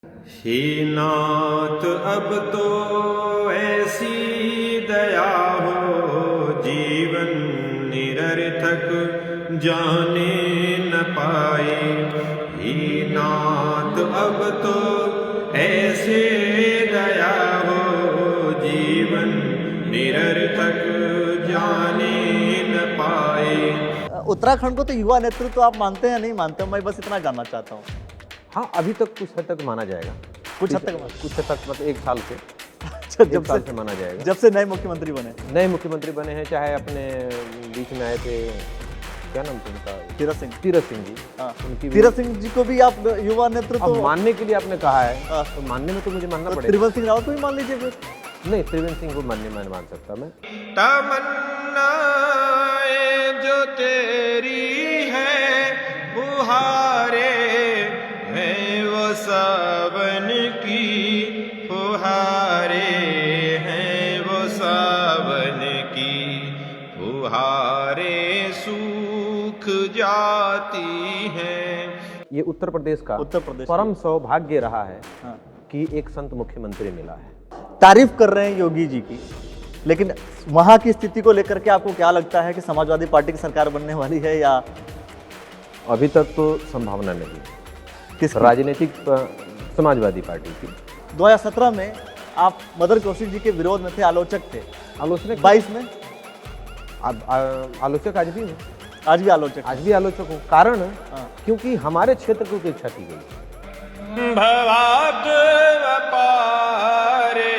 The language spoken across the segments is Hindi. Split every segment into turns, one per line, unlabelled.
हे नाथ अब तो ऐसी दया हो, जीवन निरर्थक जाने न पाए। हे नाथ अब तो ऐसे दया हो, जीवन निरर्थक जाने न पाए।
उत्तराखंड को तो युवा नेतृत्व आप मानते हैं या नहीं मानते? मैं बस इतना जानना चाहता हूँ।
हाँ, अभी तक कुछ हद तक माना जाएगा।
कुछ हद तक
कुछ हद तक मतलब 1 साल से
अच्छा,
एक साल से माना जाएगा।
जब से नए मुख्यमंत्री बने,
नए मुख्यमंत्री बने हैं, चाहे अपने बीच में आए थे, क्या नाम था उनका? तीरथ सिंह जी।
हाँ,
उनकी भी-
तीरथ सिंह जी को भी आप युवा नेतृत्व
अब मानने के लिए आपने कहा है,
हाँ।
तो मानने में तो मुझे मानना
तो
पड़ेगा।
त्रिवेंद्र सिंह रावत को भी मान लीजिए फिर।
नहीं, त्रिवेंद्र सिंह को मानने में मान सकता मैं।
तमन्नाएं जो तेरी है, बुहारे हैं वो सावन की फुहारे हैं, वो सावन की फुहारे सूख जाती हैं।
ये उत्तर प्रदेश का
उत्तर प्रदेश
परम सौभाग्य रहा है
हाँ।
कि एक संत मुख्यमंत्री मिला है।
तारीफ कर रहे हैं योगी जी की, लेकिन वहां की स्थिति को लेकर के आपको क्या लगता है कि समाजवादी पार्टी की सरकार बनने वाली है या
अभी तक तो संभावना नहीं है।
किस?
राजनीतिक समाजवादी पार्टी की
2017 में आप मदन कौशिक जी के विरोध में थे, आलोचक थे।
आलोचना
22 में
आलोचक आज भी हूँ,
आज भी आलोचक।
आज भी आलोचक हूँ। कारण
हाँ।
क्योंकि हमारे क्षेत्र को इच्छा की गई।
भवात अपारे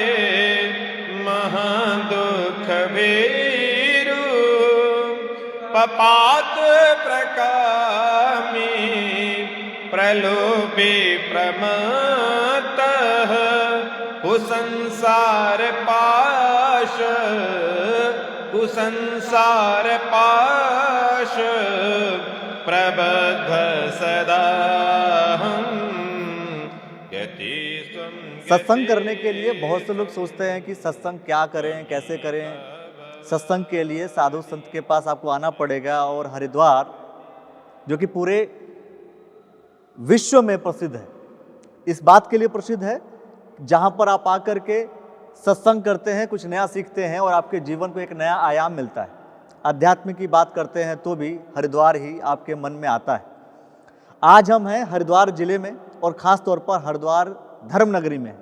महादुख भीरु, पपात प्रकामी प्रलोभे प्रमतः, कुसंसार पाश कुसंसार पाश प्रबद्ध सदा हम।
सत्संग करने के लिए बहुत से लोग सोचते हैं कि सत्संग क्या करें, कैसे करें। सत्संग के लिए साधु संत के पास आपको आना पड़ेगा, और हरिद्वार जो कि पूरे विश्व में प्रसिद्ध है, इस बात के लिए प्रसिद्ध है जहां पर आप आकर के सत्संग करते हैं, कुछ नया सीखते हैं और आपके जीवन को एक नया आयाम मिलता है। अध्यात्म की बात करते हैं तो भी हरिद्वार ही आपके मन में आता है। आज हम हैं हरिद्वार जिले में, और ख़ास तौर पर हरिद्वार धर्मनगरी में।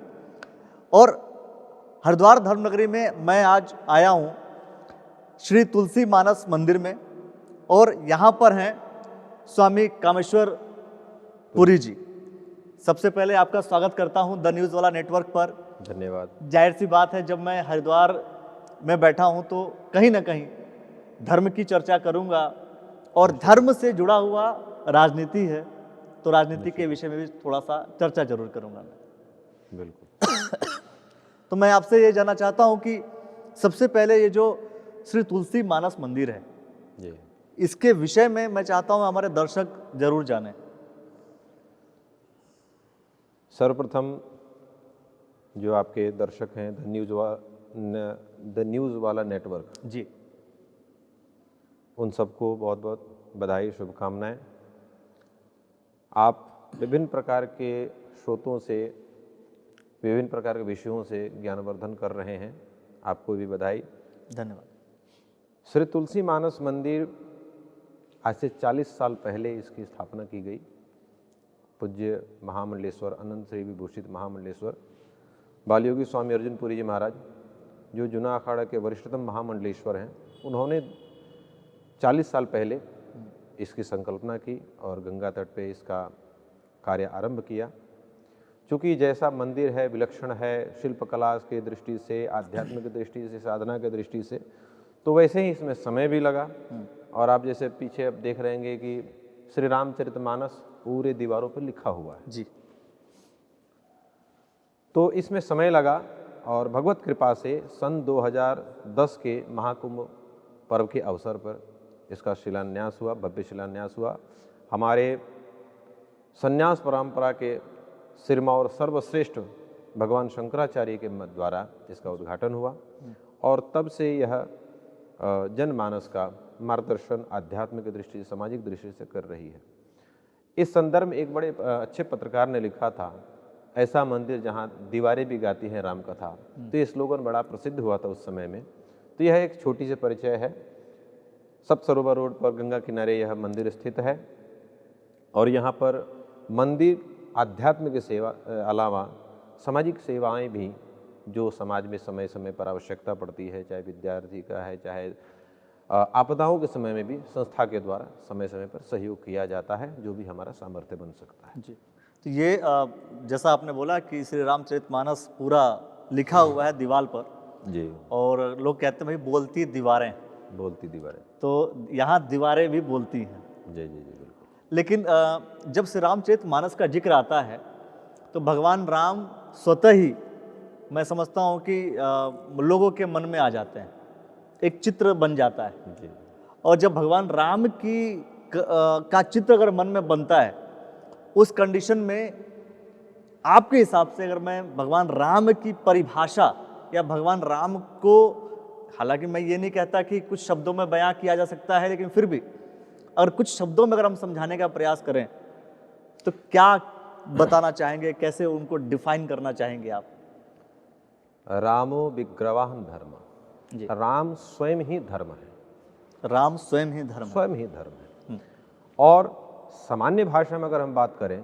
और हरिद्वार धर्मनगरी में मैं आज आया हूँ श्री तुलसी मानस मंदिर में, और यहाँ पर हैं स्वामी कामेश्वर पुरी जी। सबसे पहले आपका स्वागत करता हूँ द न्यूज़ वाला नेटवर्क पर।
धन्यवाद।
जाहिर सी बात है, जब मैं हरिद्वार में बैठा हूँ तो कहीं ना कहीं धर्म की चर्चा करूँगा, और धर्म से जुड़ा हुआ राजनीति है, तो राजनीति के विषय में भी थोड़ा सा चर्चा जरूर करूँगा मैं।
बिल्कुल।
तो मैं आपसे ये जानना चाहता हूँ कि सबसे पहले ये जो श्री तुलसी मानस मंदिर है,
जी,
इसके विषय में मैं चाहता हूँ हमारे दर्शक जरूर जानें।
सर्वप्रथम जो आपके दर्शक हैं द न्यूज़ वाला नेटवर्क,
जी,
उन सबको बहुत बहुत बधाई, शुभकामनाएं। आप विभिन्न प्रकार के स्रोतों से, विभिन्न प्रकार के विषयों से ज्ञानवर्धन कर रहे हैं, आपको भी बधाई,
धन्यवाद।
श्री तुलसी मानस मंदिर आज से 40 साल पहले इसकी स्थापना की गई। पूज्य महामंडलेश्वर अनंत श्री विभूषित महामंडलेश्वर बालयोगी स्वामी अर्जुन पुरी जी महाराज, जो जुना अखाड़ा के वरिष्ठतम महामंडलेश्वर हैं, उन्होंने 40 साल पहले इसकी संकल्पना की और गंगा तट पे इसका कार्य आरंभ किया। चूँकि जैसा मंदिर है, विलक्षण है, शिल्पकला की दृष्टि से, आध्यात्मिक दृष्टि से, साधना की दृष्टि से, तो वैसे ही इसमें समय भी लगा। और आप जैसे पीछे अब देख रहे हैं कि श्री रामचरितमानस पूरे दीवारों पर लिखा हुआ है
जी।
तो इसमें समय लगा, और भगवत कृपा से सन 2010 के महाकुंभ पर्व के अवसर पर इसका शिलान्यास हुआ, भव्य शिलान्यास हुआ। हमारे संन्यास परंपरा के सिरमौर सर्वश्रेष्ठ भगवान शंकराचार्य के मत द्वारा इसका उद्घाटन हुआ, और तब से यह जनमानस का मार्गदर्शन आध्यात्मिक दृष्टि से, सामाजिक दृष्टि से कर रही है। इस संदर्भ में एक बड़े अच्छे पत्रकार ने लिखा था ऐसा मंदिर जहाँ दीवारें भी गाती हैं राम कथा। तो ये स्लोगन बड़ा प्रसिद्ध हुआ था उस समय में। तो यह एक छोटी सी परिचय है। सप्त सरोवर रोड पर गंगा किनारे यह मंदिर स्थित है और यहाँ पर मंदिर आध्यात्म के सेवा अलावा सामाजिक सेवाएं भी जो समाज में समय समय पर आवश्यकता पड़ती है, चाहे विद्यार्थी का है, चाहे आपदाओं के समय में भी संस्था के द्वारा समय समय पर सहयोग किया जाता है, जो भी हमारा सामर्थ्य बन सकता है।
जी, तो ये जैसा आपने बोला कि श्री रामचरितमानस पूरा लिखा हुआ है दीवार पर
जी,
और लोग कहते हैं भाई बोलती दीवारें,
बोलती दीवारें।
तो यहाँ दीवारें भी बोलती हैं।
जी जी जी, बिल्कुल।
लेकिन जब श्री रामचरितमानस का जिक्र आता है तो भगवान राम स्वतः ही, मैं समझता हूँ कि लोगों के मन में आ जाते हैं, एक चित्र बन जाता है।
जी,
और जब भगवान राम का चित्र अगर मन में बनता है, उस कंडीशन में आपके हिसाब से अगर मैं भगवान राम की परिभाषा या भगवान राम को, हालांकि मैं ये नहीं कहता कि कुछ शब्दों में बयां किया जा सकता है, लेकिन फिर भी अगर कुछ शब्दों में अगर हम समझाने का प्रयास करें तो क्या बताना चाहेंगे, कैसे उनको डिफाइन करना चाहेंगे आप?
रामो विग्रवाहन धर्म।
जी,
राम स्वयं ही धर्म है।
राम स्वयं ही धर्म है।
स्वयं ही धर्म है। और सामान्य भाषा में अगर हम बात करें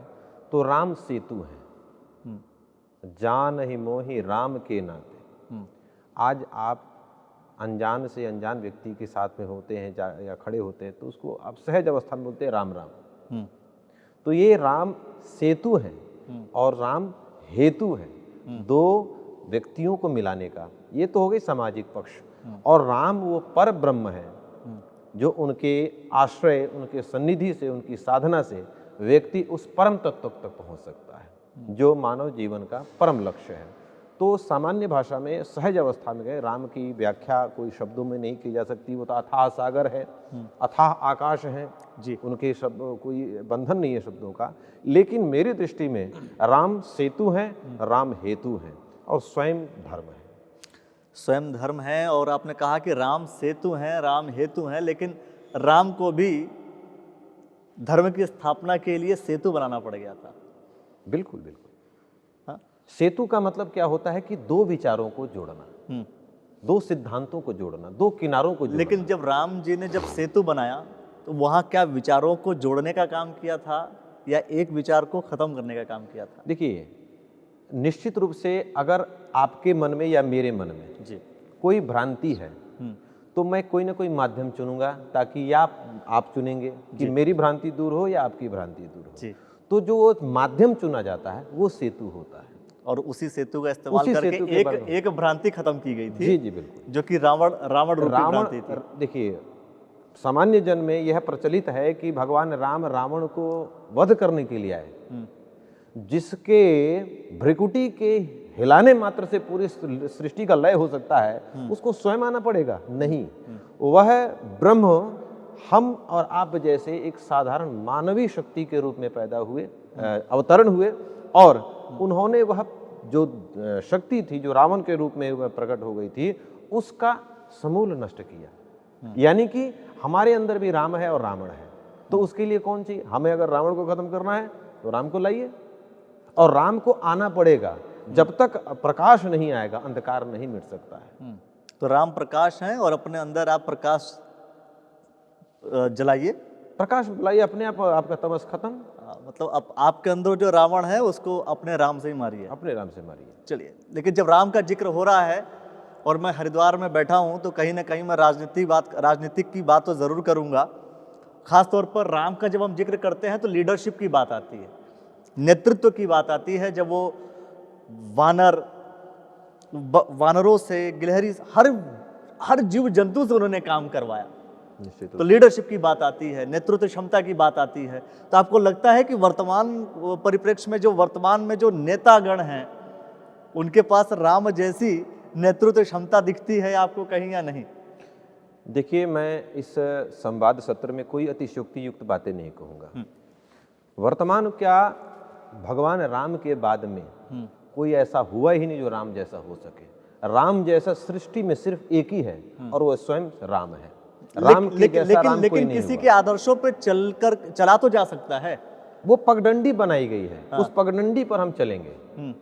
तो राम सेतु है। जान ही मोहि राम के नाते। आज आप अनजान से अनजान व्यक्ति के साथ में होते हैं या खड़े होते हैं तो उसको आप सहज अवस्था में बोलते हैं राम राम। तो ये राम सेतु है और राम हेतु है, दो व्यक्तियों को मिलाने का। ये तो हो गई सामाजिक पक्ष। और राम वो पर ब्रह्म है जो उनके आश्रय, उनके सन्निधि से, उनकी साधना से व्यक्ति उस परम तत्व तक पहुंच सकता है जो मानव जीवन का परम लक्ष्य है। तो सामान्य भाषा में सहज अवस्था में गए राम की व्याख्या कोई शब्दों में नहीं की जा सकती। वो तो अथाह सागर है, अथाह आकाश है
जी,
उनके शब्द, कोई बंधन नहीं है शब्दों का। लेकिन मेरी दृष्टि में राम सेतु है, राम हेतु है और स्वयं धर्म है।
स्वयं धर्म है। और आपने कहा कि राम सेतु हैं, राम हेतु हैं, लेकिन राम को भी धर्म की स्थापना के लिए सेतु बनाना पड़ गया था।
बिल्कुल बिल्कुल।
हाँ?
सेतु का मतलब क्या होता है कि दो विचारों को जोड़ना, दो सिद्धांतों को जोड़ना, दो किनारों को जोड़ना।
लेकिन जब राम जी ने जब सेतु बनाया तो वहाँ क्या विचारों को जोड़ने का काम किया था या एक विचार को खत्म करने का काम किया था?
देखिए, निश्चित रूप से अगर आपके मन में या मेरे मन में
जी,
कोई भ्रांति है तो मैं कोई ना कोई माध्यम चुनूंगा ताकि या आप चुनेंगे कि मेरी भ्रांति दूर हो या आपकी भ्रांति दूर हो।
जी,
तो जो माध्यम चुना जाता है वो सेतु होता है।
और उसी सेतु का इस्तेमाल करके एक भ्रांति खत्म की गई थी।
जी जी बिल्कुल।
जो कि रावण रूपी भ्रांति थी।
देखिए, सामान्य जन में यह प्रचलित है कि भगवान राम रावण को वध करने के लिए आए, जिसके भ्रिकुटी के हिलाने मात्र से पूरी सृष्टि का लय हो सकता है, उसको स्वयं आना पड़ेगा? नहीं, वह ब्रह्म हम और आप जैसे एक साधारण मानवीय शक्ति के रूप में पैदा हुए, अवतरण हुए और उन्होंने वह जो शक्ति थी जो रावण के रूप में वह प्रकट हो गई थी उसका समूल नष्ट किया। यानी कि हमारे अंदर भी राम है और रावण है। तो उसके लिए कौन चाहिए? हमें अगर रावण को खत्म करना है तो राम को लाइए, और राम को आना पड़ेगा। जब तक प्रकाश नहीं आएगा अंधकार नहीं मिट सकता है।
तो राम प्रकाश हैं और अपने अंदर आप प्रकाश जलाइए,
प्रकाश लाइए, अपने आप आपका तमस खत्म।
मतलब आपके अंदर जो रावण है उसको अपने राम से ही मारिए,
अपने राम से मारिए।
चलिए, लेकिन जब राम का जिक्र हो रहा है और मैं हरिद्वार में बैठा हूं तो कहीं ना कहीं मैं राजनीतिक की बात तो जरूर करूंगा। खास तौर पर राम का जब हम जिक्र करते हैं तो लीडरशिप की बात आती है, नेतृत्व की बात आती है। जब वो वानरों से, गिलहरी, हर जीव जंतु से उन्होंने काम करवाया, तो लीडरशिप की बात आती है, नेतृत्व क्षमता की बात आती है। तो आपको लगता है कि वर्तमान परिप्रेक्ष्य में वर्तमान में जो नेतागण हैं उनके पास राम जैसी नेतृत्व क्षमता दिखती है आपको कहीं या नहीं?
देखिए, मैं इस संवाद सत्र में कोई अतिशयोक्ति युक्त बातें नहीं कहूँगा। वर्तमान क्या भगवान राम के बाद में कोई ऐसा हुआ ही नहीं जो राम जैसा हो सके। राम जैसा सृष्टि में सिर्फ एक ही है और वह स्वयं राम है। राम के जैसा राम कोई नहीं
किसी
हुआ।
के आदर्शों पे चला तो जा सकता है।
वो पगडंडी बनाई गई है, उस पगडंडी पर हम चलेंगे,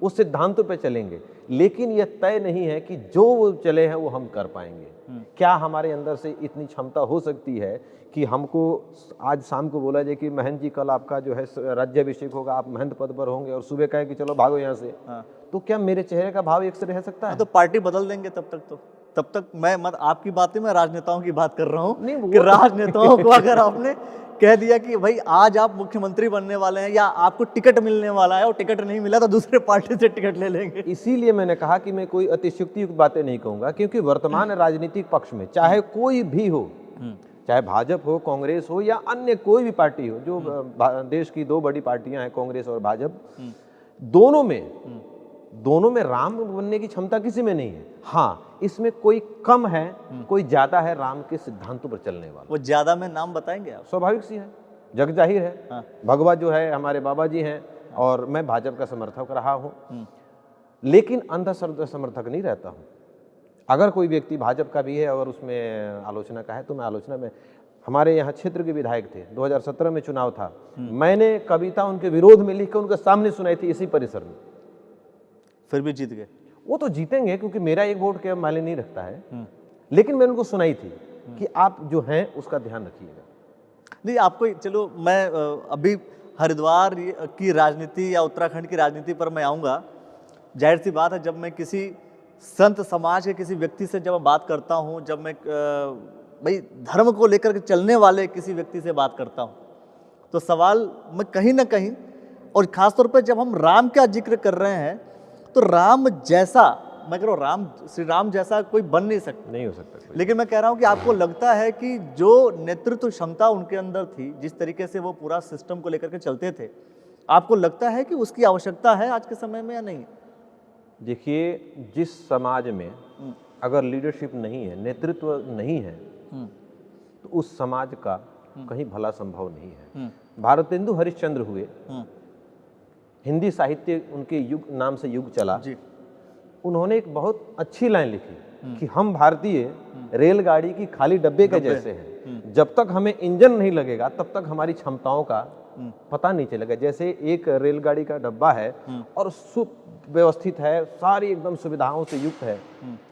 उस सिद्धांतों पे चलेंगे, लेकिन यह तय नहीं है कि जो वो चले हैं वो हम कर पाएंगे। क्या हमारे अंदर से इतनी क्षमता हो सकती है कि हमको आज शाम को बोला जाए कि महंत जी कल आपका जो है राज्याभिषेक होगा, आप महंत पद पर होंगे, और सुबह कहे कि चलो भागो यहाँ से, तो क्या मेरे चेहरे का भाव एक से रह सकता है?
तो पार्टी बदल देंगे तब तक मैं मत आपकी बात नहीं, मैं राजनेताओं की बात कर रहा हूँ
नहीं, वो
कि राजनेताओं को अगर आपने कह दिया कि भाई आज आप मुख्यमंत्री बनने वाले हैं या आपको टिकट मिलने वाला है और टिकट नहीं मिला तो दूसरे पार्टी से टिकट ले लेंगे।
इसीलिए मैंने कहा कि मैं कोई अतिशयोक्तियुक्त बातें नहीं कहूंगा, क्योंकि वर्तमान राजनीतिक पक्ष में चाहे कोई भी हो, चाहे भाजपा हो, कांग्रेस हो या अन्य कोई भी पार्टी हो, जो देश की दो बड़ी पार्टियां हैं कांग्रेस और भाजपा, दोनों में राम बनने की क्षमता किसी में नहीं है। हाँ, इसमें कोई कम है, कोई ज्यादा है राम के सिद्धांतों पर चलने वाला।
वो ज्यादा में नाम बताएंगे आप?
स्वाभाविक सी है, जग जाहिर है। भगवा जो है हमारे बाबा जी हैं और मैं भाजपा का समर्थक रहा हूँ, लेकिन अंधश्रद्धा समर्थक नहीं रहता हूँ। अगर कोई व्यक्ति भाजपा का भी है और उसमें आलोचना का है तो मैं आलोचना में, हमारे यहाँ क्षेत्र के विधायक थे, 2017 में चुनाव था, मैंने कविता उनके विरोध में लिख कर उनके सामने सुनाई थी इसी परिसर में,
फिर भी जीत गए।
वो तो जीतेंगे क्योंकि मेरा एक वोट के मायने नहीं रखता है, लेकिन मैंने उनको सुनाई थी कि आप जो हैं उसका ध्यान रखिएगा।
नहीं, आपको चलो मैं अभी हरिद्वार की राजनीति या उत्तराखंड की राजनीति पर मैं आऊँगा। जाहिर सी बात है, जब मैं किसी संत समाज के किसी व्यक्ति से जब मैं बात करता हूँ, जब मैं भाई धर्म को लेकर के चलने वाले किसी व्यक्ति से बात करता हूँ, तो सवाल मैं कहीं ना कहीं, और ख़ासतौर पर जब हम राम का जिक्र कर रहे हैं, तो राम जैसा, मैं कह रहा हूँ श्री राम जैसा कोई बन नहीं सकता,
नहीं हो सकता।
लेकिन मैं कह रहा हूँ कि आपको लगता है कि जो नेतृत्व क्षमता उनके अंदर थी, जिस तरीके से वो पूरा सिस्टम को लेकर के चलते थे, आपको लगता है कि उसकी आवश्यकता है आज के समय में या नहीं?
देखिए, जिस समाज में अगर लीडरशिप नहीं है, नेतृत्व नहीं है, तो उस समाज का कहीं भला संभव नहीं है। भारतेंदु हरिश्चंद्र हुए, हिंदी साहित्य उनके युग नाम से युग चला जी। उन्होंने एक बहुत अच्छी लाइन लिखी कि हम भारतीय रेलगाड़ी की खाली डब्बे के जैसे हैं, जब तक हमें इंजन नहीं लगेगा तब तक हमारी क्षमताओं का पता नहीं चलेगा। जैसे एक रेलगाड़ी का डब्बा है और सुव्यवस्थित है, सारी एकदम सुविधाओं से युक्त है,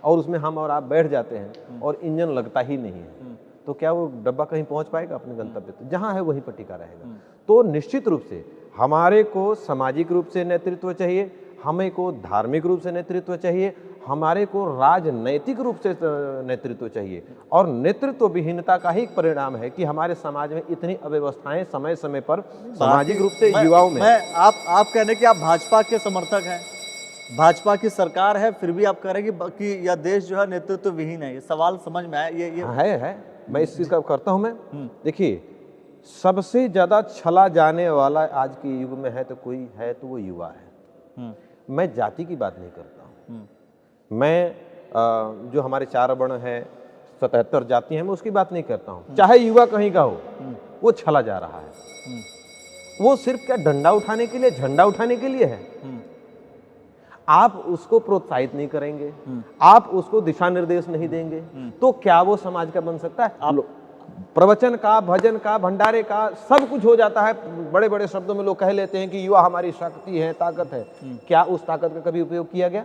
और उसमें हम और आप बैठ जाते हैं और इंजन लगता ही नहीं है, तो क्या वो डब्बा कहीं पहुंच पाएगा अपने गंतव्य तक? जहां है वहीं पर टिका रहेगा। तो निश्चित रूप से हमारे को सामाजिक रूप से नेतृत्व चाहिए, हमें को धार्मिक रूप से नेतृत्व चाहिए, हमारे को राजनैतिक रूप से नेतृत्व चाहिए। और नेतृत्व विहीनता का ही परिणाम है कि हमारे समाज में इतनी अव्यवस्थाएं समय समय पर सामाजिक रूप से युवाओं में।
आप कह रहे हैं कि आप भाजपा के समर्थक हैं, भाजपा की सरकार है, फिर भी आप कह रहे हैं कि यह देश जो है नेतृत्व विहीन है। ये सवाल समझ में आया? ये
है मैं इस चीज का करता हूं। मैं देखिए, सबसे ज्यादा छला जाने वाला आज के युग में है तो कोई है तो वो युवा है। मैं जाति की बात नहीं करता हूँ, मैं जो हमारे 4 वर्ण है, 77 जाति हैं, मैं उसकी बात नहीं करता हूँ। चाहे युवा कहीं का हो, वो छला जा रहा है। वो सिर्फ क्या डंडा उठाने के लिए, झंडा उठाने के लिए है। आप उसको प्रोत्साहित नहीं करेंगे, आप उसको दिशा निर्देश नहीं देंगे, तो क्या वो समाज का बन सकता है? आप प्रवचन का, भजन का, भंडारे का सब कुछ हो जाता है। बड़े बड़े शब्दों में लोग कह लेते हैं कि युवा हमारी शक्ति है, ताकत है। क्या उस ताकत का कभी उपयोग किया गया?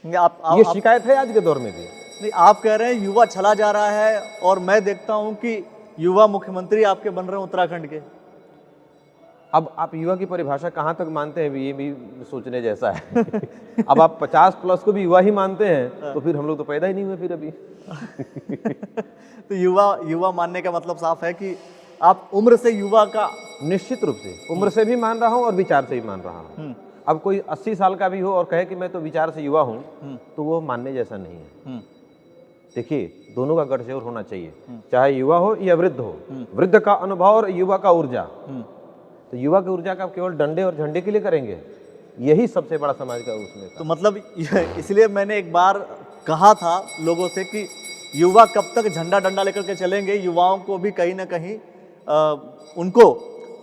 ये शिकायत है आज के दौर में भी।
नहीं, आप कह रहे हैं युवा छला जा रहा है, और मैं देखता हूं कि युवा मुख्यमंत्री आपके बन रहे हैं उत्तराखंड के।
अब आप युवा की परिभाषा कहाँ तक मानते हैं, ये भी सोचने जैसा है। अब आप 50+ को भी युवा ही मानते हैं तो फिर हम लोग तो पैदा ही नहीं हुए फिर अभी।
तो युवा मानने का मतलब साफ है कि आप उम्र से युवा का।
निश्चित रूप से उम्र से भी मान रहा हूँ और विचार से भी मान रहा हूँ। अब कोई 80 साल का भी हो और कहे कि मैं तो विचार से युवा हूँ, तो वो मानने जैसा नहीं है। देखिए, दोनों का गठजोड़ होना चाहिए, चाहे युवा हो या वृद्ध हो। वृद्ध का अनुभव और युवा का ऊर्जा, तो युवा की ऊर्जा का केवल डंडे और झंडे के लिए करेंगे, यही सबसे बड़ा समाज का उसमें।
तो मतलब इसलिए मैंने एक बार कहा था लोगों से कि युवा कब तक झंडा डंडा लेकर के चलेंगे, युवाओं को भी कहीं ना कहीं उनको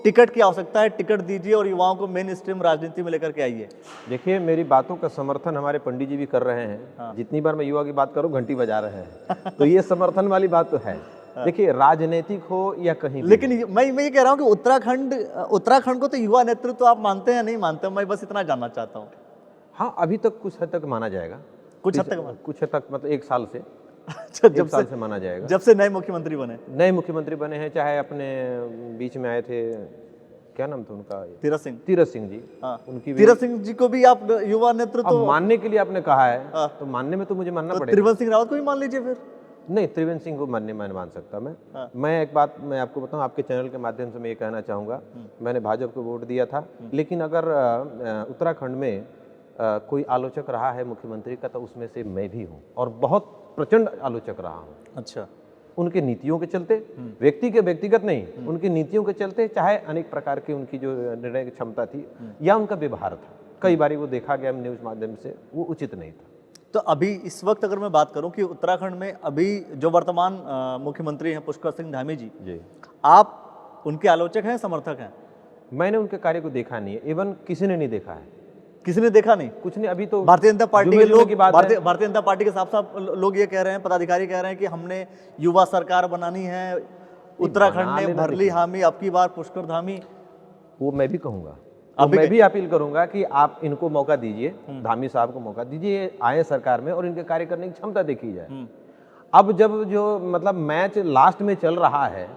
टिकट की आवश्यकता है, टिकट दीजिए और युवाओं को मेन स्ट्रीम राजनीति में लेकर के आइए।
देखिए, मेरी बातों का समर्थन हमारे पंडित जी भी कर रहे हैं। जितनी बार मैं युवा की बात करूं घंटी बजा रहे हैं। तो ये समर्थन वाली बात तो है, देखिए राजनीतिक हो या कहीं भी
लेकिन मैं ये कह रहा हूँ कि उत्तराखंड को तो युवा नेतृत्व आप मानते हैं नहीं मानते, मैं बस इतना जानना चाहता हूँ।
हाँ, अभी तक कुछ हद तक माना जाएगा।
कुछ हद तक
कुछ हद तक मतलब एक साल से
अच्छा,
एक साल से माना जाएगा।
जब से नए मुख्यमंत्री बने,
नए मुख्यमंत्री बने हैं, चाहे अपने बीच में आए थे, क्या नाम था उनका, तीरथ सिंह जी, उनकी भी,
तीरथ सिंह जी को भी आप युवा नेतृत्व
अब मानने के लिए आपने कहा है तो मानने में तो मुझे मानना पड़ेगा।
त्रिवेंद्र सिंह रावत को भी मान लीजिए फिर।
नहीं, त्रिवेंद्र सिंह को मैं मान सकता। मैं एक बात मैं आपको बताऊं, आपके चैनल के माध्यम से मैं ये कहना चाहूँगा, मैंने भाजपा को वोट दिया था, लेकिन अगर उत्तराखंड में कोई आलोचक रहा है मुख्यमंत्री का तो उसमें से मैं भी हूँ, और बहुत प्रचंड आलोचक रहा हूँ।
अच्छा।
उनके नीतियों के चलते, व्यक्ति के व्यक्तिगत नहीं, उनकी नीतियों के चलते, चाहे अनेक प्रकार की उनकी जो निर्णय की क्षमता थी या उनका व्यवहार था, कई बार वो देखा गया न्यूज माध्यम से, वो उचित नहीं था।
तो अभी इस वक्त अगर मैं बात करूं कि उत्तराखंड में अभी जो वर्तमान मुख्यमंत्री हैं पुष्कर सिंह धामी जी, आप उनके आलोचक हैं, समर्थक हैं?
मैंने उनके कार्य को देखा नहीं है, इवन किसी ने नहीं देखा है।
किसी ने देखा नहीं?
कुछ नहीं। अभी तो
भारतीय जनता पार्टी के लोग,
भारतीय
जनता पार्टी के साफ साफ लोग ये कह रहे हैं, पदाधिकारी कह रहे हैं कि हमने युवा सरकार बनानी है, उत्तराखंड ने भर ली हामी, अब की बार पुष्कर धामी।
वो मैं भी कहूँगा, मैं भी अपील करूंगा कि आप इनको मौका दीजिए, धामी साहब को मौका दीजिए, आए सरकार में और इनके कार्य करने की क्षमता देखी जाए। अब जब जो मतलब मैच लास्ट में चल रहा है,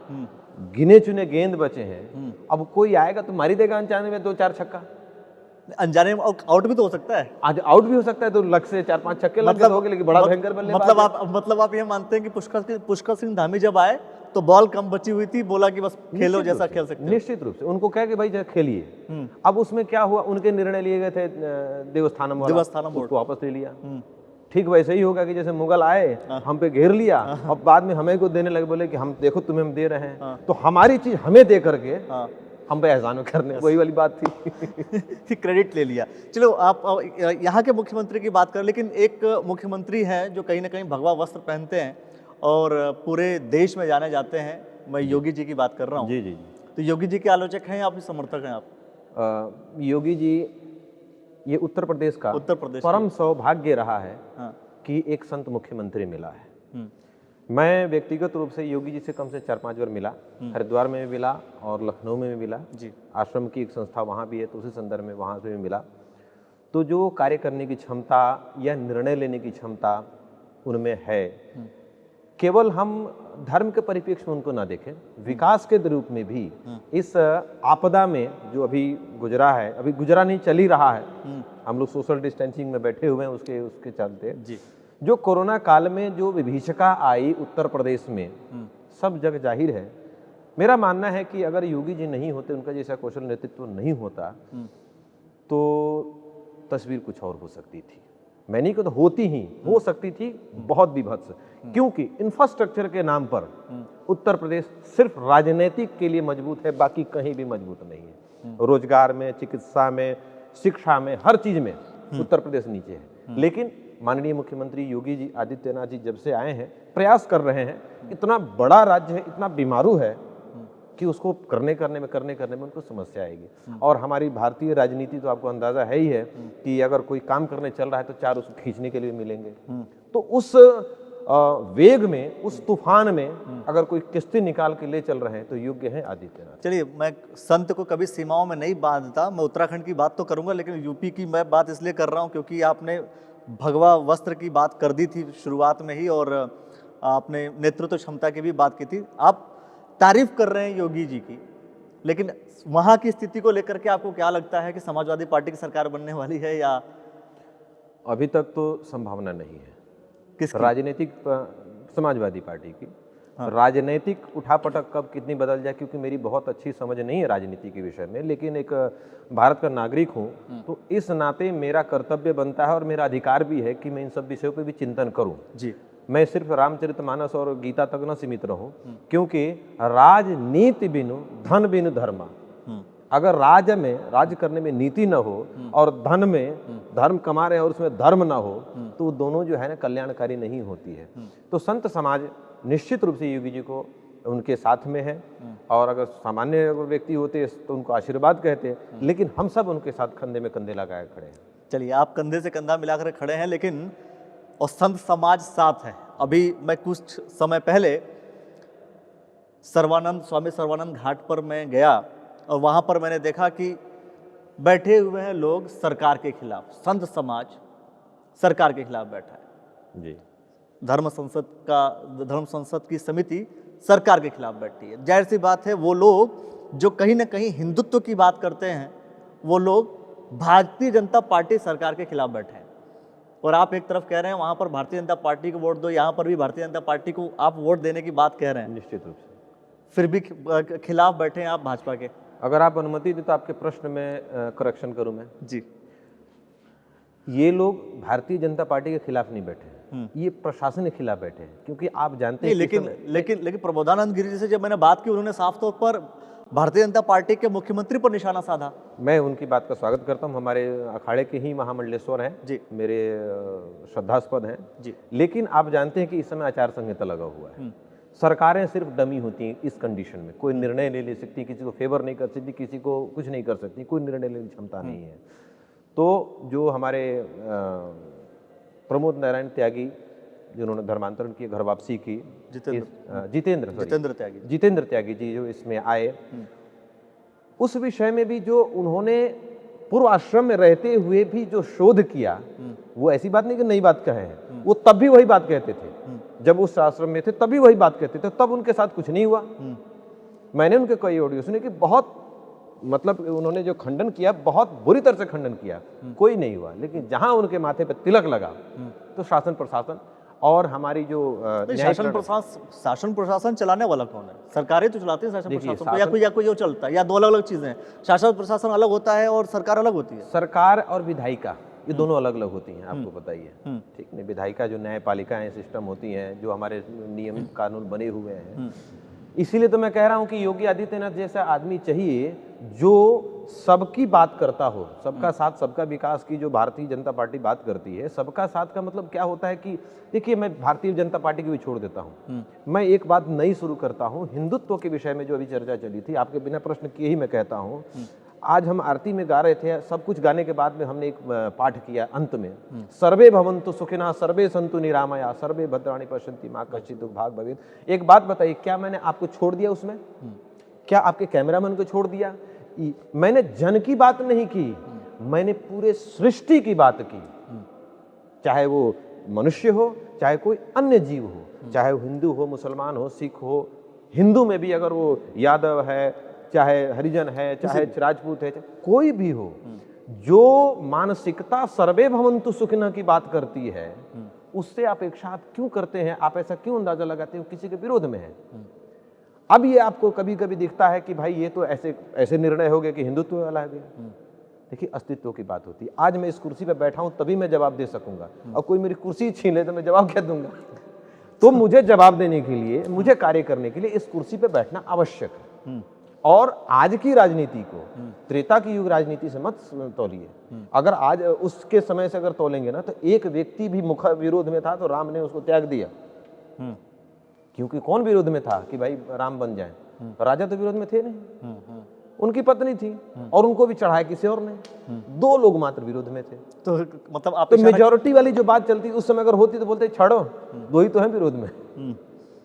गिने चुने गेंद बचे हैं, अब कोई आएगा तो मारी देगा 95 में 2-4 छक्का,
अनजाने में आउट भी तो हो सकता है।
आज आउट भी हो सकता है, तो लग से 4-5 छक्के लग गए होंगे, लेकिन बड़ा भयंकर बल्लेबाज।
मतलब आप ये मानते हैं कि पुष्कर सिंह धामी जब आए तो बॉल कम बची हुई थी, बोला कि बस खेलो जैसा खेल सकते हैं।
निश्चित रूप से उनको कहा कि भाई खेलिए। अब उसमें क्या हुआ, उनके निर्णय लिए गए थे देवस्थानम उसको वापस ले लिया। ठीक वैसे ही होगा कि जैसे मुगल आए, हम पे घेर लिया, और बाद में हमें को देने लगे, बोले कि हम देखो तुम्हें हम दे रहे हैं, तो हमारी चीज हमें दे करके हम पे एहसान करने, वही वाली बात थी।
क्रेडिट ले लिया। चलो आप यहाँ के मुख्यमंत्री की बात करें, लेकिन एक मुख्यमंत्री हैं जो कहीं ना कहीं भगवा वस्त्र पहनते हैं और पूरे देश में जाने जाते हैं, मैं योगी जी की बात कर रहा हूँ।
जी।
तो योगी जी के आलोचक हैं या समर्थक हैं आप?
योगी जी, ये उत्तर प्रदेश का परम सौभाग्य रहा है कि एक संत मुख्यमंत्री मिला है। मैं व्यक्तिगत रूप से योगी जी से कम से 4-5 बार मिला, हरिद्वार में भी मिला और लखनऊ में भी मिला जी। आश्रम की एक संस्था वहाँ भी है, तो उसी संदर्भ में वहाँ से भी मिला। तो जो कार्य करने की क्षमता या निर्णय लेने की क्षमता उनमें है, केवल हम धर्म के परिप्रेक्ष्य में उनको ना देखें, विकास के रूप में भी इस आपदा में जो अभी गुजरा है, अभी गुजरा नहीं चल ही रहा है, हम लोग सोशल डिस्टेंसिंग में बैठे हुए हैं, उसके चलते जी। जो कोरोना काल में जो विभीषिका आई उत्तर प्रदेश में, सब जग जाहिर है। मेरा मानना है कि अगर योगी जी नहीं होते, उनका जैसा कौशल नेतृत्व नहीं होता, तो तस्वीर कुछ और हो सकती थी। मैं नहीं कहता होती ही, हो सकती थी बहुत विभत्स, क्योंकि इंफ्रास्ट्रक्चर के नाम पर उत्तर प्रदेश सिर्फ राजनीतिक के लिए मजबूत है, बाकी कहीं भी मजबूत नहीं है। रोजगार में, चिकित्सा में, शिक्षा में, हर चीज में उत्तर प्रदेश नीचे है। लेकिन माननीय मुख्यमंत्री योगी जी आदित्यनाथ जी जब से आए हैं, प्रयास कर रहे हैं। इतना बड़ा राज्य है, इतना बीमारू है कि उसको करने में उनको समस्या आएगी। और हमारी भारतीय राजनीति तो आपको अंदाजा है ही है कि अगर कोई काम करने चल रहा है तो 4 उसको खींचने के लिए मिलेंगे। तो उस वेग में, उस तूफान में अगर कोई किश्ती निकाल के ले चल रहे हैं तो योग्य है आदित्यनाथ।
चलिए, मैं संत को कभी सीमाओं में नहीं बांधता, मैं उत्तराखंड की बात तो करूंगा, लेकिन यूपी की मैं बात इसलिए कर रहा हूं क्योंकि आपने भगवा वस्त्र की बात कर दी थी शुरुआत में ही, और आपने नेतृत्व क्षमता की भी बात की थी। आप तारीफ कर रहे हैं योगी जी की, लेकिन वहाँ की स्थिति को लेकर के आपको क्या लगता है कि समाजवादी पार्टी की सरकार बनने वाली है या?
अभी तक तो संभावना नहीं है।
किसकी?
राजनीतिक समाजवादी पार्टी की। हाँ। राजनीतिक उठापटक कब कितनी बदल जाए, क्योंकि मेरी बहुत अच्छी समझ नहीं है राजनीति के विषय में, लेकिन एक भारत का नागरिक हूँ, तो इस नाते मेरा कर्तव्य बनता है और मेरा अधिकार भी है कि मैं इन सब विषयों पर भी चिंतन करूँ जी। मैं सिर्फ रामचरितमानस और गीता तक न सीमित रहूं, क्योंकि राजनीति बिनु धन बिनु धर्मा। अगर राज करने में नीति न हो और धन में धर्म कमा रहे हैं और उसमें धर्म ना हो, तो दोनों जो है ना कल्याणकारी नहीं होती है। तो संत समाज निश्चित रूप से योगी जी को उनके साथ में है, और अगर सामान्य व्यक्ति होते तो उनको आशीर्वाद कहते, लेकिन हम सब उनके साथ कंधे में कंधे लगाए खड़े हैं।
चलिए, आप कंधे से कंधा मिलाकर खड़े हैं, लेकिन और संत समाज साथ है। अभी मैं कुछ समय पहले स्वामी सर्वानंद घाट पर मैं गया और वहाँ पर मैंने देखा कि बैठे हुए हैं लोग सरकार के खिलाफ, संत समाज सरकार के खिलाफ बैठा है।
जी।
धर्म संसद की समिति सरकार के खिलाफ बैठी है। जाहिर सी बात है वो लोग जो कहीं ना कहीं हिंदुत्व की बात करते हैं वो लोग भारतीय जनता पार्टी सरकार के खिलाफ बैठे हैं। और आप एक तरफ कह रहे हैं वहाँ पर भारतीय जनता पार्टी को वोट दो, यहाँ पर भी भारतीय जनता पार्टी को आप वोट देने की बात कह रहे हैं,
निश्चित रूप से।
फिर भी खिलाफ बैठे हैं आप भाजपा के।
अगर आप अनुमति दें तो आपके प्रश्न में करेक्शन करूं मैं
जी।
ये लोग भारतीय जनता पार्टी के खिलाफ नहीं बैठे हैं, ये प्रशासन के खिलाफ बैठे हैं, क्योंकि आप जानते हैं
लेकिन प्रबोधानंद गिरि जी से जब मैंने बात की उन्होंने साफ तौर पर भारतीय जनता पार्टी के मुख्यमंत्री पर निशाना साधा।
मैं उनकी बात का स्वागत करता हूं, हमारे अखाड़े के ही महामंडलेश्वर हैं
जी,
मेरे श्रद्धास्पद हैं जी। लेकिन आप जानते हैं कि इस समय आचार संहिता लगा हुआ है, सरकारें सिर्फ डमी होती हैं इस कंडीशन में, कोई निर्णय ले सकती, किसी को फेवर नहीं कर सकती, किसी को कुछ नहीं कर सकती, कोई निर्णय लेने की क्षमता नहीं है। तो जो हमारे प्रमोद नारायण त्यागी जिन्होंने धर्मांतरण की, घर वापसी की, जितेंद्र त्यागी जी जो इसमें आए, उस विषय में भी जो उन्होंने पूर्व आश्रम में रहते हुए भी जो शोध किया, वो ऐसी बात नहीं कि नई बात कहे हैं, वो तब भी वही बात कहते थे, जब उस आश्रम में थे तभी वही बात कहते थे, तब उनके साथ कुछ नहीं हुआ। मैंने उनके कई ऑडियो सुने कि बहुत मतलब उन्होंने जो खंडन किया बहुत बुरी तरह से खंडन किया, कोई नहीं हुआ। लेकिन जहां उनके माथे पर तिलक लगा तो शासन प्रशासन और हमारी जो
शासन प्रशासन चलाने वाला कौन है? सरकारें तो चलाती है शासन प्रशासन को, या कोई जो चलता है, या दो अलग अलग चीजें हैं? शासन प्रशासन अलग होता है और सरकार अलग होती है।
सरकार और विधायिका ये दोनों अलग अलग होती हैं, आपको बताइए, ठीक नहीं? विधायिका जो न्यायपालिकाएं सिस्टम होती हैं, जो हमारे नियम कानून बने हुए हैं, इसीलिए तो मैं कह रहा हूं कि योगी आदित्यनाथ जैसा आदमी चाहिए जो सबकी बात करता हो, सबका साथ सबका विकास की जो भारतीय जनता पार्टी बात करती है। सबका साथ का मतलब क्या होता है कि देखिए, मैं भारतीय जनता पार्टी की भी छोड़ देता हूं, मैं एक बात नई शुरू करता हूं, हिंदुत्व के विषय में जो अभी चर्चा चली थी, आपके बिना प्रश्न किए ही मैं कहता हूं। आज हम आरती में गा रहे थे, सब कुछ गाने के बाद में हमने एक पाठ किया अंत में, सर्वे भवन्तु सुखिनः सर्वे सन्तु निरामया सर्वे भद्राणि पश्यन्ति मा कश्चित् दुःख भाग् भवेत्। एक बात बताइए, क्या मैंने आपको छोड़ दिया उसमें? क्या आपके कैमरामैन को छोड़ दिया? मैंने जन की बात नहीं की, मैंने पूरे सृष्टि की बात की, चाहे वो मनुष्य हो, चाहे कोई अन्य जीव हो, चाहे वो हिंदू हो, मुसलमान हो, सिख हो। हिंदू में भी अगर वो यादव है, चाहे हरिजन है, चाहे राजपूत है, चाहे कोई भी हो, जो मानसिकता सर्वे भवन्तु सुखिनः की बात करती है, उससे अपेक्षा आप क्यों करते हैं? आप ऐसा क्यों अंदाजा लगाते हो किसी के विरोध में है? अब ये आपको कभी कभी दिखता है कि भाई ये तो ऐसे निर्णय हो गए कि हिंदुत्व वाला है। देखिए, अस्तित्व की बात होती है। आज मैं इस कुर्सी पर बैठा हूं तभी मैं जवाब दे सकूंगा, और कोई मेरी कुर्सी छीन ले तो मैं जवाब क्या दूंगा? तो मुझे जवाब देने के लिए, मुझे कार्य करने के लिए इस कुर्सी पर बैठना आवश्यक है। और आज की राजनीति को त्रेता की युग राजनीति से मत तौलिए। अगर आज उसके समय से अगर तौलेंगे ना, तो एक व्यक्ति भी मुख विरोध में था तो राम ने उसको त्याग दिया। क्योंकि कौन विरोध में था कि भाई राम बन जाए? राजा तो विरोध में थे नहीं, उनकी पत्नी थी, और उनको भी चढ़ाया किसी और ने। दो लोग मात्र विरोध में थे। तो मतलब आप मेजॉरिटी वाली जो बात चलती उस समय अगर होती तो बोलते छोड़ो, दो ही तो है विरोध में।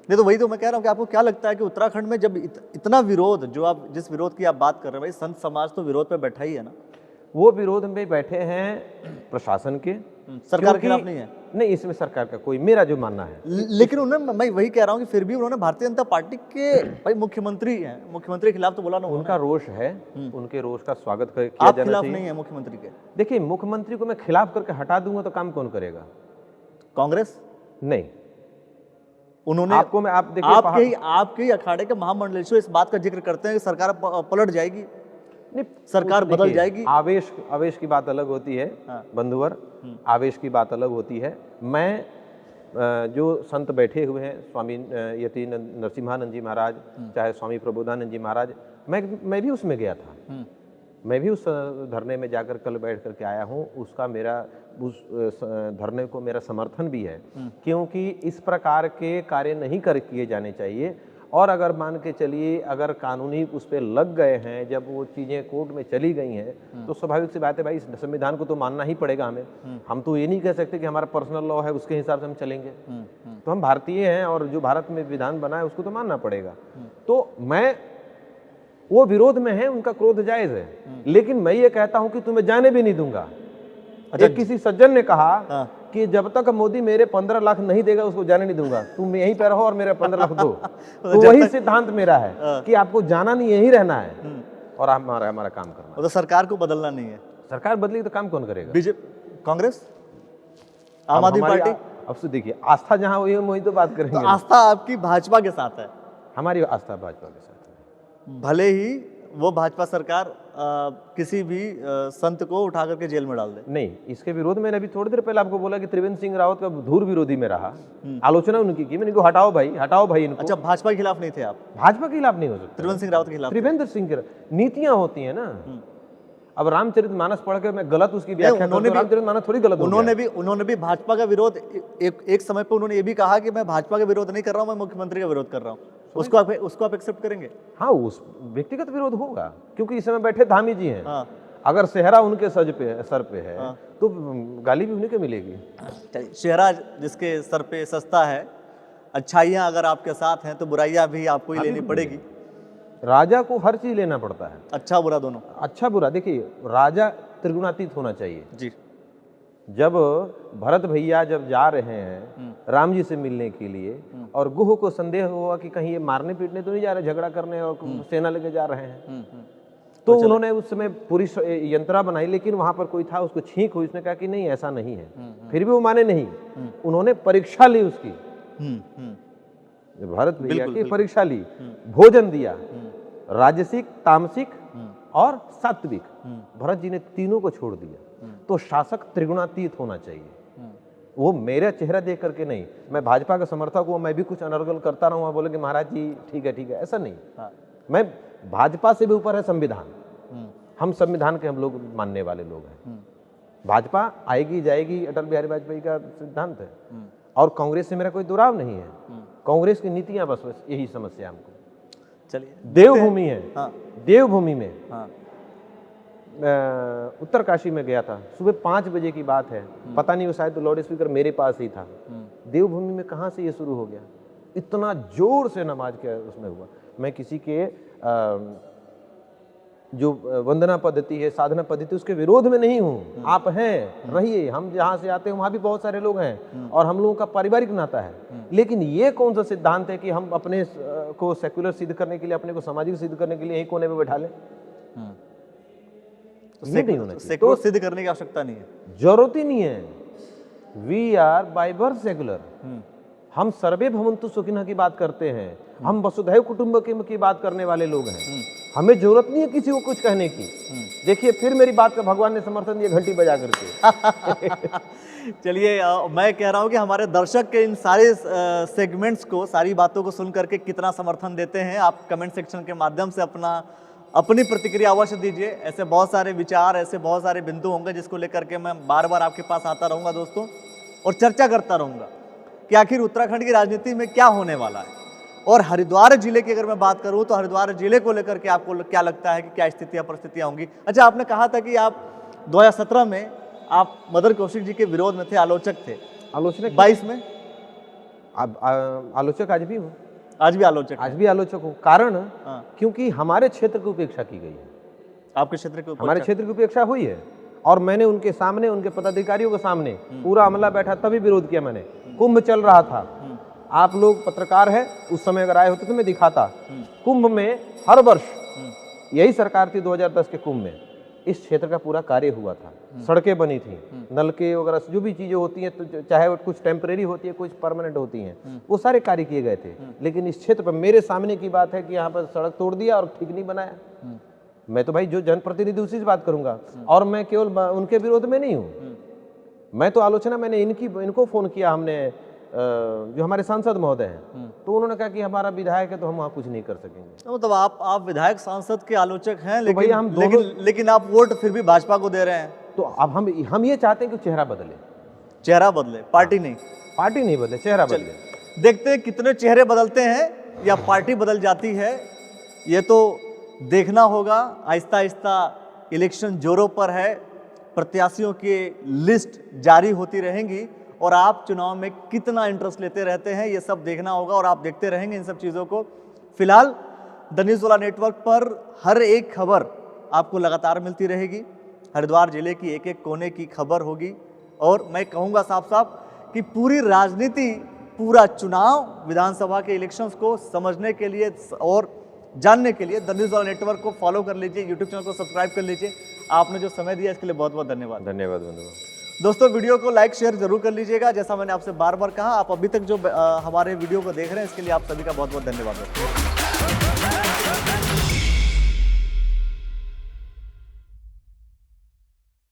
नहीं तो वही तो मैं कह रहा हूँ कि आपको क्या लगता है कि उत्तराखंड में जब इतना विरोध, जो आप जिस विरोध की आप बात कर रहे हैं, भाई संत समाज तो विरोध पे बैठा ही है ना?
वो विरोध में बैठे हैं प्रशासन के,
सरकार के खिलाफ नहीं है।
नहीं, इसमें सरकार का कोई, मेरा जो मानना है।
लेकिन उन्होंने, मैं वही कह रहा हूँ कि फिर भी उन्होंने भारतीय जनता पार्टी के भाई मुख्यमंत्री हैं, मुख्यमंत्री के खिलाफ तो बोला ना।
उनका रोष है, उनके रोष का स्वागत किया जाना चाहिए।
खिलाफ नहीं है मुख्यमंत्री के? देखिए,
मुख्यमंत्री को मैं खिलाफ करके हटा दूंगा तो काम कौन करेगा?
कांग्रेस नहीं। उन्होंने
आपको मैं आप देखिए,
आपके ही अखाड़े के महामंडलेश्वर इस बात का जिक्र करते हैं कि सरकार पलट जाएगी, नहीं सरकार बदल जाएगी।
आवेश की बात अलग होती है बंधुवर, आवेश की बात अलग होती है। मैं जो संत बैठे हुए हैं, स्वामी यति नरसिम्हानंद जी महाराज, चाहे स्वामी प्रबोधानंद जी महाराज, मैं भी उसमें गया था। मैं भी उस धरने में जाकर कल बैठ करके आया हूँ। उसका मेरा उस धरने को मेरा समर्थन भी है, क्योंकि इस प्रकार के कार्य नहीं किए जाने चाहिए। और अगर मान के चलिए, अगर कानूनी उस पर लग गए हैं, जब वो चीज़ें कोर्ट में चली गई हैं, तो स्वाभाविक सी बात है भाई, इस संविधान को तो मानना ही पड़ेगा हमें। हम तो ये नहीं कह सकते कि हमारा पर्सनल लॉ है उसके हिसाब से हम चलेंगे। तो हम भारतीय हैं और जो भारत में विधान बना है उसको तो मानना पड़ेगा। तो मैं, वो विरोध में है, उनका क्रोध जायज है, लेकिन मैं ये कहता हूं कि तुम्हें जाने भी नहीं दूंगा।
अच्छा,
एक किसी सज्जन ने कहा
हाँ।
कि जब तक मोदी मेरे 15 लाख नहीं देगा उसको जाने नहीं दूंगा, तुम यहीं पे रहो और मेरे 15 लाख दो। तो वही सिद्धांत मेरा है कि आपको जाना नहीं, यहीं रहना है और हमारा काम करना।
तो सरकार को बदलना नहीं है।
सरकार बदली तो काम कौन करेगा?
बीजेपी, कांग्रेस, आम आदमी पार्टी।
अब से देखिए, आस्था जहां हुई है वही तो बात करेंगे।
तो आस्था आपकी भाजपा के साथ है।
हमारी आस्था भाजपा के साथ है।
भले ही वो भाजपा सरकार किसी भी संत को उठा करके जेल में डाल दे।
नहीं, इसके विरोध में अभी थोड़ी देर पहले आपको बोला कि त्रिवेंद्र सिंह रावत का धूर विरोधी में रहा, आलोचना उनकी की, मैंने इनको हटाओ भाई इनको।
अच्छा, भाजपा के खिलाफ नहीं थे आप?
भाजपा के खिलाफ नहीं हो सकता,
त्रिवेंद्र सिंह रावत के खिलाफ।
त्रिवेंद्र सिंह की नीतियां होती है ना। अब रामचरितमानस पढ़ के मैं गलत उसकी व्याख्या करूं तो रामचरितमानस थोड़ी गलत हो गया।
उन्होंने भी भाजपा का विरोध एक समय पे उन्होंने ये भी कहा कि मैं भाजपा का विरोध नहीं कर रहा हूं, मैं मुख्यमंत्री का विरोध कर रहा हूं। उसको आप एक्सेप्ट करेंगे?
हाँ, उस व्यक्तिगत विरोध होगा, क्योंकि इस समय बैठे धामी जी हैं।
हाँ।
अगर सेहरा उनके सर पे है तो गाली भी उन्हीं को मिलेगी।
चेहरा जिसके सर पे सस्ता है, अच्छाइयां अगर आपके साथ हैं तो बुराइयां भी आपको ही लेनी पड़ेगी।
राजा को हर चीज लेना पड़ता है,
अच्छा बुरा दोनों।
अच्छा बुरा, देखिए राजा त्रिगुणातीत होना चाहिए
जी।
जब भरत भैया जब जा रहे हैं राम जी से मिलने के लिए और गुह को संदेह हुआ कि कहीं ये मारने पीटने तो नहीं जा रहे, झगड़ा करने और सेना लेके जा रहे हैं, तो उन्होंने उस समय पूरी यंत्रा बनाई, लेकिन वहां पर कोई था, उसको छींक हुई, उसने कहा कि नहीं ऐसा नहीं है। फिर भी वो माने नहीं, उन्होंने परीक्षा ली उसकी, भरत भैया की परीक्षा ली, भोजन दिया, राजसिक, तामसिक और सात्विक। भरत जी ने तीनों को छोड़ दिया। तो शासक त्रिगुणातीत होना चाहिए, वो मेरा चेहरा देख करके नहीं। मैं भाजपा का समर्थक हूँ, मैं भी कुछ अनर्गल करता रहूँ, बोले कि महाराज जी ठीक है, ऐसा नहीं। मैं भाजपा से भी ऊपर है संविधान, हम संविधान के हम लोग मानने वाले लोग हैं। भाजपा आएगी जाएगी, अटल बिहारी वाजपेयी का सिद्धांत है, और कांग्रेस से मेरा कोई दुराव नहीं है। कांग्रेस की नीतियां बस यही समस्या हमको।
चलिए,
देवभूमि है।
हाँ।
देवभूमि में
हाँ।
उत्तरकाशी में गया था, सुबह 5 बजे की बात है, पता नहीं वो शायद लाउड स्पीकर मेरे पास ही था। देवभूमि में कहाँ से ये शुरू हो गया, इतना जोर से नमाज के उसमें हुआ। मैं किसी के जो वंदना पद्धति है, साधना पद्धति, उसके विरोध में नहीं हूँ। आप हैं, रहिए, हम जहाँ से आते हैं वहाँ भी बहुत सारे लोग हैं और हम लोगों का पारिवारिक नाता है। लेकिन ये कौन सा सिद्धांत है कि हम अपने को सेक्युलर सिद्ध करने के लिए, अपने को सामाजिक सिद्ध करने के लिए यही कोने में बैठा लें?
सेक्युलर सिद्ध करने की आवश्यकता नहीं है,
जरूरत ही नहीं है। We are by birth secular. हम सर्वे भवन्तु सुखिनः की बात करते हैं, हम वसुधैव कुटुंबकम की बात करने वाले लोग हैं। हमें जरूरत नहीं है किसी को कुछ कहने की। देखिए, फिर मेरी बात का भगवान ने समर्थन दिया घंटी बजा करके।
चलिए, मैं कह रहा हूं कि हमारे दर्शक के इन सारे सेगमेंट्स को, सारी बातों को सुन करके कितना समर्थन देते हैं, आप कमेंट सेक्शन के माध्यम से अपनी प्रतिक्रिया अवश्य दीजिए। ऐसे बहुत सारे विचार, ऐसे बहुत सारे बिंदु होंगे जिसको लेकर के मैं बार बार आपके पास आता रहूंगा दोस्तों, और चर्चा करता रहूंगा कि आखिर उत्तराखंड की राजनीति में क्या होने वाला है। और हरिद्वार जिले की अगर मैं बात करूं तो हरिद्वार जिले को लेकर के आपको क्या लगता है कि क्या स्थितियां परिस्थितियां होंगी? अच्छा, आपने कहा था कि आप 2017 में आप मदन कौशिक जी के विरोध में थे, आलोचक थे।
आलोचक
22 में
आलोचक आज भी हूँ।
आज भी आलोचक? आज
भी आलोचक हूँ। कारण क्योंकि हमारे क्षेत्र की उपेक्षा की गई है।
आपके क्षेत्र की?
हमारे क्षेत्र की उपेक्षा हुई है, और मैंने उनके सामने, उनके पदाधिकारियों के सामने पूरा अमला बैठा तभी विरोध किया मैंने। कुंभ चल रहा था, आप लोग पत्रकार है, उस समय अगर आए होते तो मैं दिखाता। कुंभ में हर वर्ष यही सरकार थी, 2010 के कुंभ में इस क्षेत्र का पूरा कार्य हुआ था, सड़कें बनी थी, नलके वगैरह जो भी चीजें होती हैं, तो चाहे वो कुछ टेम्परेरी होती है, कुछ परमानेंट होती हैं, वो सारे कार्य किए गए थे। लेकिन इस क्षेत्र पर मेरे सामने की बात है कि यहाँ पर सड़क तोड़ दिया और ठीक नहीं बनाया। मैं तो भाई जो जनप्रतिनिधि उसी से बात करूंगा, और मैं केवल उनके विरोध में नहीं हूँ। मैं तो आलोचना, मैंने इनको फोन किया, हमने जो हमारे सांसद महोदय हैं, तो उन्होंने कहा कि हमारा विधायक है तो हम वहाँ कुछ नहीं कर सकेंगे।
मतलब आप विधायक सांसद के आलोचक हैं,
तो
लेकिन आप वोट फिर भी भाजपा को दे रहे हैं।
तो अब हम ये चाहते हैं कि चेहरा बदले।
चेहरा बदले, पार्टी नहीं?
पार्टी नहीं बदले, चेहरा बदले।
देखते हैं कितने चेहरे बदलते हैं या पार्टी बदल जाती है, ये तो देखना होगा। आहिस्ता आहिस्ता इलेक्शन जोरों पर है, प्रत्याशियों की लिस्ट जारी होती रहेंगी, और आप चुनाव में कितना इंटरेस्ट लेते रहते हैं ये सब देखना होगा, और आप देखते रहेंगे इन सब चीज़ों को। फिलहाल द न्यूज़ वाला नेटवर्क पर हर एक खबर आपको लगातार मिलती रहेगी। हरिद्वार जिले की एक एक कोने की खबर होगी और मैं कहूँगा साफ साफ कि पूरी राजनीति, पूरा चुनाव, विधानसभा के इलेक्शंस को समझने के लिए और जानने के लिए द न्यूज़ वाला नेटवर्क को फॉलो कर लीजिए, यूट्यूब चैनल को सब्सक्राइब कर लीजिए। आपने जो समय दिया इसके लिए बहुत बहुत धन्यवाद।
धन्यवाद बंधुओं।
दोस्तों, वीडियो को लाइक शेयर जरूर कर लीजिएगा। जैसा मैंने आपसे बार बार कहा, आप अभी तक जो हमारे वीडियो को देख रहे हैं इसके लिए आप सभी का बहुत बहुत धन्यवाद।